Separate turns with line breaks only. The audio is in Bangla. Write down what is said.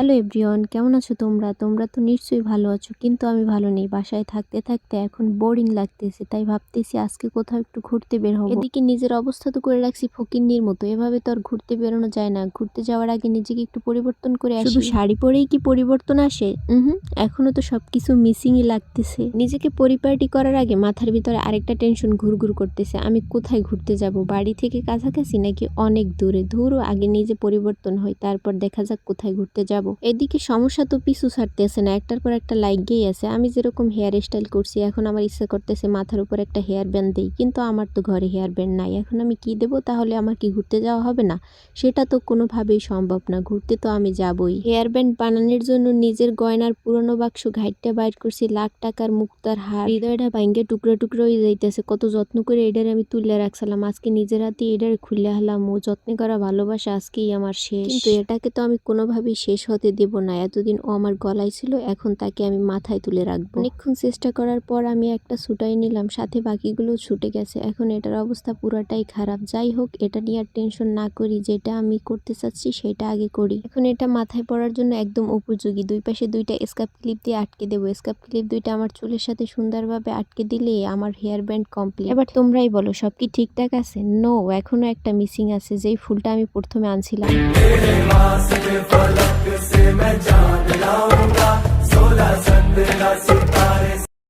হ্যালো এভরিওয়ান, কেমন আছো তোমরা? তোমরা তো নিশ্চয়ই ভালো আছো, কিন্তু আমি ভালো নেই। বাসায় থাকতে থাকতে এখন বোরিং লাগতেছে, তাই ভাবতেছি আজকে কোথাও একটু ঘুরতে বের হবো। এদিকে নিজের অবস্থা তো করে রাখছি ফকিন্নির মতো, এভাবে তো আর ঘুরতে বেরোনো যায় না। ঘুরতে যাওয়ার আগে নিজেকে একটু পরিবর্তন করে আসি। শুধু শাড়ি পরেই কি পরিবর্তন আসে? এখনো তো সবকিছু মিসিংই লাগতেছে। নিজেকে পরিপাটি করার আগে মাথার ভিতরে আরেকটা টেনশন ঘুরঘুর করতেছে। আমি কোথায় ঘুরতে যাব? বাড়ি থেকে কাছাকাছি নাকি অনেক দূরে? ধুরো, আগে নিজে পরিবর্তন হই, তারপর দেখা যাক কোথায় ঘুরতে যাব। এদিকে সমস্যা তো পিছু ছাড়তেছে না, একটার পর একটা লাইগেই আছে। আমি যেরকম হেয়ার স্টাইল করছি, এখন আমার ইচ্ছা করতেছে মাথার উপর একটা হেয়ার ব্যান্ড দেই, কিন্তু আমার তো ঘরে হেয়ার ব্যান্ড নাই। এখন আমি কি দেবো? তাহলে আমার কি ঘুরতে যাওয়া হবে না? সেটা তো কোনোভাবেই সম্ভব না। ঘুরতে তো আমি যাবই। হেয়ার ব্যান্ড বানানোর জন্য নিজের গয়নার পুরনো বাক্স ঘাইটটা বাইর করছি, লাখ টাকার মুক্তার হার। হৃদয়টা ভাঙ্গে টুকরো টুকরো হয়ে যাইতেছে। কত যত্ন করে এটার আমি তুলে রাখছিলাম, আজকে নিজের হাতে এটার খুলে হলাম। ও যত্নে করা ভালোবাসা আজকেই আমার শেষ। কিন্তু এটাকে তো আমি কোনোভাবেই শেষ হতে দেব না। এতদিন ও আমার গলায় ছিল, এখন তাকে আমি মাথায় তুলে রাখবো। অনেকক্ষণ চেষ্টা করার পর আমি একটা ছুটাই নিলাম, সাথে বাকিগুলো ছুটে গেছে। এখন এটার অবস্থা পুরাটাই খারাপ। যাই হোক, এটা নিয়ে আর টেনশন না করি, যেটা আমি করতে চাচ্ছি সেটা আগে করি। এখন এটা মাথায় পড়ার জন্য একদম উপযোগী। দুই পাশে দুইটা স্কার্ফ ক্লিপ দিয়ে আটকে দেবো। স্কার্ফ ক্লিপ দুইটা আমার চুলের সাথে সুন্দরভাবে আটকে দিলে আমার হেয়ার ব্যান্ড কমপ্লিট। এবার তোমরাই বলো, সব কি ঠিকঠাক আছে? নো, এখনো একটা মিসিং আছে, যেই ফুলটা আমি প্রথমে আনছিলাম।
फलक से मैं जान लाऊंगा 16 संदेला सितारा।